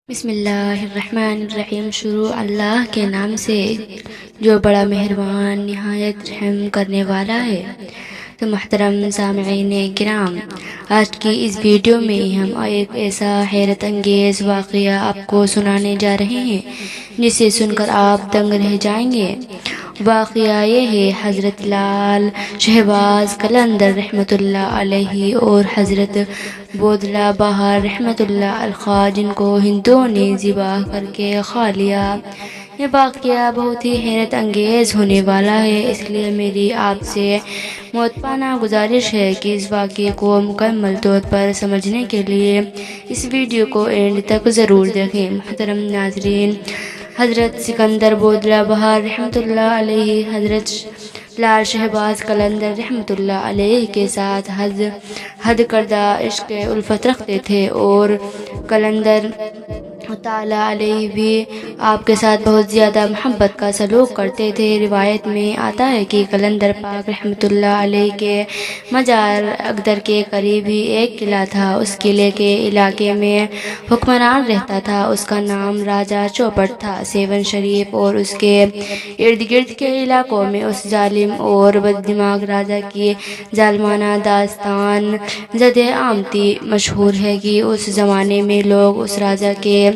بسم اللہ الرحمن الرحیم۔ شروع اللہ کے نام سے جو بڑا مہربان نہایت رحم کرنے والا ہے۔ تو محترم سامعین کرام، آج کی اس ویڈیو میں ہم ایک ایسا حیرت انگیز واقعہ آپ کو سنانے جا رہے ہیں جسے سن کر آپ دنگ رہ جائیں گے۔ واقعہ یہ ہے حضرت لال شہباز قلندر رحمۃ اللہ علیہ اور حضرت بودلہ بہار رحمۃ اللہ علیہ، جن کو ہندوؤں نے ذبح کر کے کھا لیا۔ یہ واقعہ بہت ہی حیرت انگیز ہونے والا ہے، اس لیے میری آپ سے معطوفانہ گزارش ہے کہ اس واقعے کو مکمل طور پر سمجھنے کے لیے اس ویڈیو کو اینڈ تک ضرور دیکھیں۔ محترم ناظرین، حضرت سکندر بودلہ بہار رحمۃ اللہ علیہ حضرت لال شہباز قلندر رحمۃ اللہ علیہ کے ساتھ حد کردہ عشق الفت رکھتے تھے، اور قلندر تعالیٰ علیہ بھی آپ کے ساتھ بہت زیادہ محبت کا سلوک کرتے تھے۔ روایت میں آتا ہے کہ قلندر پاک رحمۃ اللہ علیہ کے مزار اقدر کے قریب ہی ایک قلعہ تھا۔ اس قلعے کے علاقے میں حکمران رہتا تھا، اس کا نام راجہ چوپٹ تھا۔ سیون شریف اور اس کے ارد گرد کے علاقوں میں اس ظالم اور بددماغ راجہ کی ظالمانہ داستان زد عام تھی۔ مشہور ہے کہ اس زمانے میں لوگ اس راجہ کے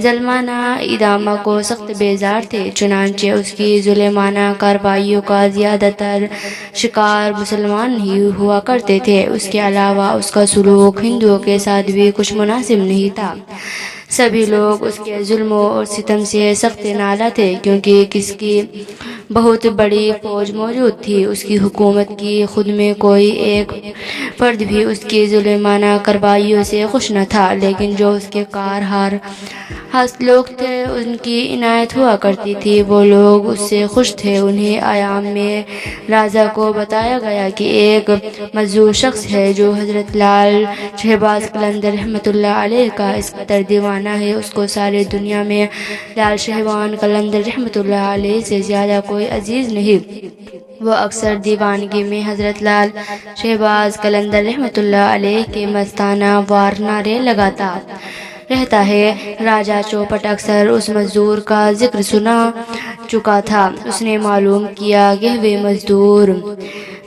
ظالمانہ اقدامات کو سخت بیزار تھے، چنانچہ اس کی ظالمانہ کارروائیوں کا زیادہ تر شکار مسلمان ہی ہوا کرتے تھے۔ اس کے علاوہ اس کا سلوک ہندوؤں کے ساتھ بھی کچھ مناسب نہیں تھا۔ سبھی لوگ اس کے ظلم اور ستم سے سخت نالاں تھے، کیونکہ اس کی بہت بڑی فوج موجود تھی۔ اس کی حکومت کی خود میں کوئی ایک فرد بھی اس کی ظالمانہ کارروائیوں سے خوش نہ تھا، لیکن جو اس کے لوگ تھے ان کی عنایت ہوا کرتی تھی، وہ لوگ اس سے خوش تھے۔ انہیں ایام میں راجہ کو بتایا گیا کہ ایک مذعور شخص ہے جو حضرت لال شہباز قلندر رحمۃ اللہ علیہ کا اس قدر دیوانہ ہے، اس کو ساری دنیا میں لال شہباز قلندر رحمۃ اللہ علیہ سے زیادہ کوئی عزیز نہیں۔ وہ اکثر دیوانگی میں حضرت لال شہباز قلندر رحمۃ اللہ علیہ کے مستانہ وار نعرے لگاتا رہتا ہے۔ راجہ چوپٹ اکثر اس مذعور کا ذکر سنا چکا تھا۔ اس نے معلوم کیا کہ وہ مذعور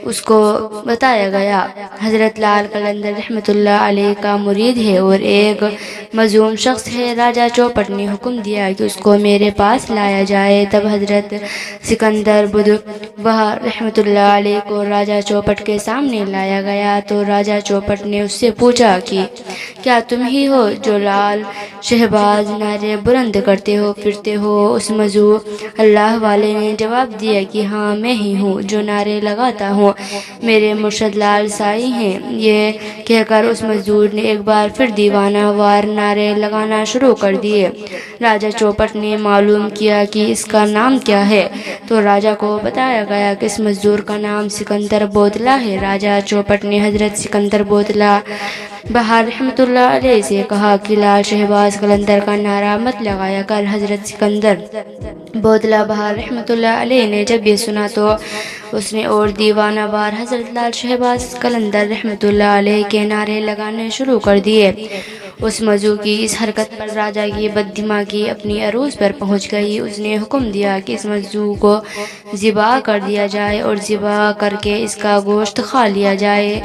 اس کو بتایا گیا حضرت لال قلندر رحمۃ اللہ علیہ کا مرید ہے اور ایک مظلوم شخص ہے۔ راجہ چوپٹ نے حکم دیا کہ اس کو میرے پاس لایا جائے۔ تب حضرت سکندر بہار رحمۃ اللہ علیہ کو راجہ چوپٹ کے سامنے لایا گیا تو راجہ چوپٹ نے اس سے پوچھا کہ کیا تم ہی ہو جو لال شہباز نعرے بلند کرتے ہو پھرتے ہو؟ اس مذعور اللہ والے نے جواب دیا کہ ہاں، میں ہی ہوں جو نعرے لگاتا ہوں، میرے مرشد لال سائی ہیں۔ یہ کہہ کر اس مذعور نے ایک بار پھر دیوانہ وار نعرے لگانا شروع کر دیے۔ راجہ چوپٹ نے معلوم کیا کہ اس کا نام کیا ہے تو راجہ کو بتایا گیا کہ اس مذعور کا نام سکندر بودلہ ہے۔ راجہ چوپٹ نے حضرت سکندر بودلہ بہار رحمۃ اللہ علیہ سے کہا کہ لال شہباز قلندر کا نعرہ مت لگایا کر۔ حضرت سکندر بودلہ بہار رحمۃ اللہ علیہ نے جب یہ سنا تو اس نے اور دیوانہ وار حضرت لال شہباز قلندر رحمۃ اللہ علیہ کے نعرے لگانے شروع کر دیے۔ اس مذعور کی اس حرکت پر راجہ کی بددماغی اپنی عروج پر پہنچ گئی۔ اس نے حکم دیا کہ اس مذعور کو ذبح کر دیا جائے اور ذبح کر کے اس کا گوشت کھا لیا جائے۔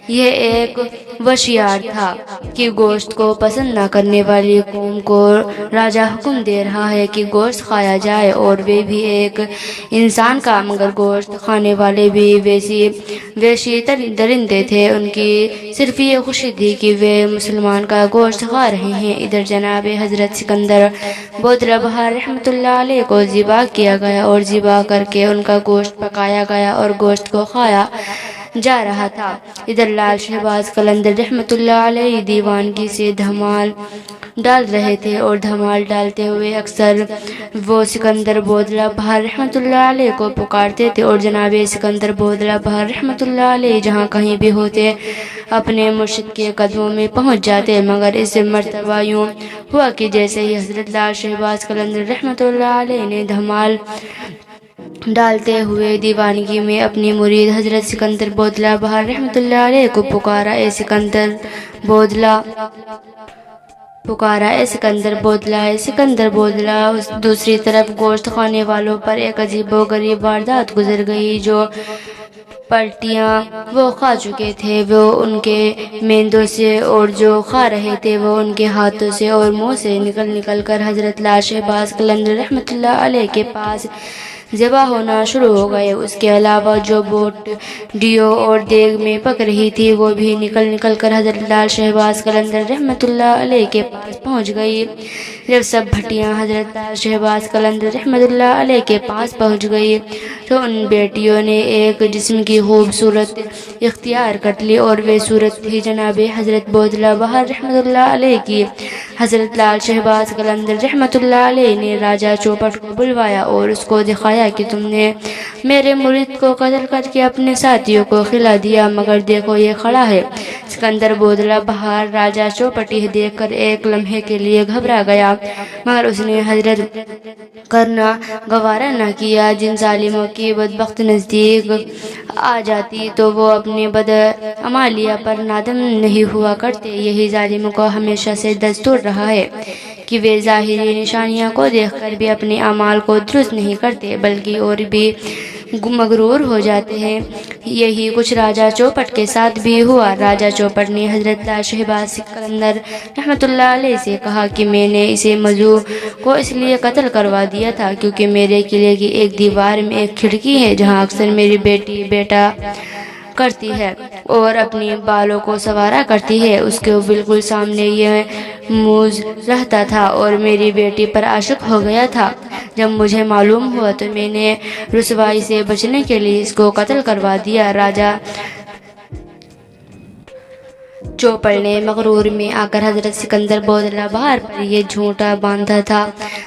یہ ایک وشیار تھا کہ گوشت کو پسند نہ کرنے والی قوم کو راجہ حکم دے رہا ہے کہ گوشت کھایا جائے، اور وہ بھی ایک انسان کا، مگر گوشت کھانے والے بھی وحشی درندے تھے۔ ان کی صرف یہ خوشی تھی کہ وہ مسلمان کا گوشت کھا رہے ہیں۔ ادھر جناب حضرت سکندر بودلہ بہار رحمۃ اللہ علیہ کو ذبح کیا گیا اور ذبح کر کے ان کا گوشت پکایا گیا اور گوشت کو کھایا جا رہا تھا۔ ادھر لال شہباز قلندر رحمۃ اللہ علیہ دیوانگی سے دھمال ڈال رہے تھے، اور دھمال ڈالتے ہوئے اکثر وہ سکندر بودلہ بہار رحمۃ اللہ علیہ کو پکارتے تھے، اور جناب سکندر بودلہ بہار رحمۃ اللہ علیہ جہاں کہیں بھی ہوتے اپنے مرشد کے قدموں میں پہنچ جاتے۔ مگر اس مرتبہ یوں ہوا کہ جیسے ہی حضرت لال شہباز قلندر رحمۃ اللہ علیہ نے دھمال ڈالتے ہوئے دیوانگی میں اپنی مرید حضرت سکندر بودلہ بہار رحمۃ اللہ علیہ کو پکارا، اے سکندر بودلہ پکارا، اے سکندر بودلا، اے سکندر بودلا۔ دوسری طرف گوشت کھانے والوں پر ایک عجیب و غریب واردات گزر گئی۔ جو پلٹیاں وہ کھا چکے تھے وہ ان کے میندوں سے، اور جو کھا رہے تھے وہ ان کے ہاتھوں سے اور منہ سے نکل نکل کر حضرت لال شہباز قلندر رحمۃ اللہ علیہ کے پاس ذبح ہونا شروع ہو گئے۔ اس کے علاوہ جو بوٹ ڈیو اور دیگ میں پک رہی تھی وہ بھی نکل نکل کر حضرت لال شہباز قلندر رحمۃ اللہ علیہ کے پاس پہنچ گئی۔ جب سب بھٹیاں حضرت لال شہباز قلندر رحمۃ اللہ علیہ کے پاس پہنچ گئی تو ان بیٹیوں نے ایک جسم کی خوبصورت اختیار کر لی، اور وہ صورت تھی جناب حضرت بودلا بہار رحمۃ اللہ علیہ کی۔ حضرت لال شہباز قلندر رحمۃ اللہ علیہ نے راجہ چوپٹ کو بلوایا اور اس کو دکھایا کہ تم نے میرے مرید کو قتل کر کے اپنے ساتھیوں کو کھلا دیا، مگر دیکھو یہ کھڑا ہے۔ سکندر بودلا بہار راجہ چوپٹی دیکھ کر ایک لمحے کے لیے گھبرا گیا، مگر اس نے حضرت کرنا گوارا نہ کیا۔ جن ظالموں کی بدبخت نزدیک آ جاتی تو وہ اپنی بدعمالیہ پر نادم نہیں ہوا کرتے۔ یہی ظالموں کو ہمیشہ سے دستور رہا ہے کہ وہ ظاہری نشانیاں کو دیکھ کر بھی اپنے اعمال کو درست نہیں کرتے بلکہ اور بھی مغرور ہو جاتے ہیں۔ یہی کچھ راجہ چوپٹ کے ساتھ بھی ہوا۔ راجہ چوپٹ نے حضرت لال شہباز قلندر رحمۃ اللہ علیہ سے کہا کہ میں نے اسے موضوع کو اس لیے قتل کروا دیا تھا کیونکہ میرے قلعے کی ایک دیوار میں ایک کھڑکی ہے جہاں اکثر میری بیٹی بیٹا کرتی ہے اور اپنی بالوں کو سنوارا کرتی ہے۔ اس کے بالکل سامنے یہ موز رہتا تھا اور میری بیٹی پر عاشق ہو گیا تھا۔ جب مجھے معلوم ہوا تو میں نے رسوائی سے بچنے کے لیے اس کو قتل کروا دیا۔ راجہ چوپڑ نے مغرور میں آ کر حضرت سکندر بودلا بہار پر یہ جھوٹا باندھا تھا۔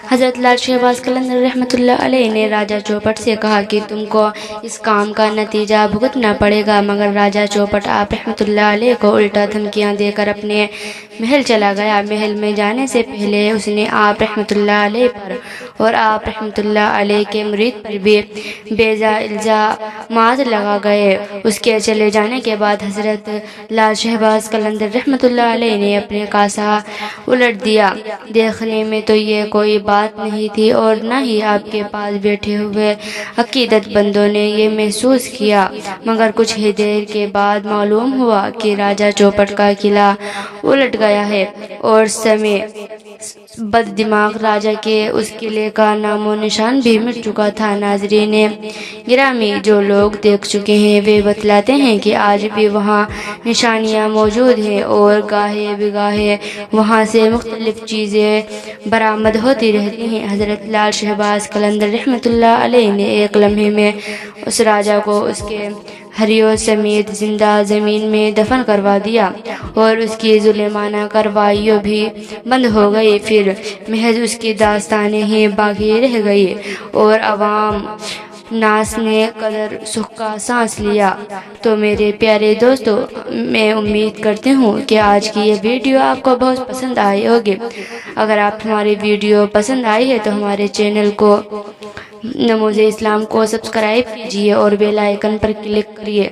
حضرت لال شہباز قلندر رحمۃ اللہ علیہ نے راجہ چوپٹ سے کہا کہ تم کو اس کام کا نتیجہ بھگتنا پڑے گا، مگر راجہ چوپٹ آپ رحمۃ اللہ علیہ کو الٹا دھمکیاں دے کر اپنے محل چلا گیا۔ محل میں جانے سے پہلے اس نے آپ رحمۃ اللہ علیہ پر اور آپ رحمۃ اللہ علیہ کے مرید پر بھی بیجا الزامات لگا گئے۔ اس کے چلے جانے کے بعد حضرت لال شہباز قلندر رحمۃ اللہ علیہ نے اپنے کاسہ الٹ دیا۔ دیکھنے میں تو یہ کوئی بات نہیں تھی اور نہ ہی آپ کے پاس بیٹھے ہوئے عقیدت بندوں نے یہ محسوس کیا، مگر کچھ ہی دیر کے بعد معلوم ہوا کہ راجہ چوپٹ کا قلعہ الٹ گیا ہے اور سمے بد دماغ راجہ کے اس قلعے کا نام و نشان بھی مٹ چکا تھا۔ ناظرین گرامی، جو لوگ دیکھ چکے ہیں وہ بتلاتے ہیں کہ آج بھی وہاں نشانیاں موجود ہیں اور گاہے بگاہے وہاں سے مختلف چیزیں برآمد ہوتی رہتی ہیں۔ حضرت لال شہباز قلندر رحمۃ اللہ علیہ نے ایک لمحے میں اس راجہ کو اس کے ہریوں سمیت زندہ زمین میں دفن کروا دیا اور اس کی ظالمانہ کارروائیوں بھی بند ہو گئی۔ پھر محض اس کی داستانیں ہی باقی رہ گئی اور عوام ناس نے قدر سکھ کا سانس لیا۔ تو میرے پیارے دوستو، میں امید کرتی ہوں کہ آج کی یہ ویڈیو آپ کو بہت پسند آئی ہوگی۔ اگر آپ ہماری ویڈیو پسند آئی ہے تو ہمارے چینل کو نموز اسلام کو سبسکرائب کیجیے اور بیل آئیکن پر کلک کریے۔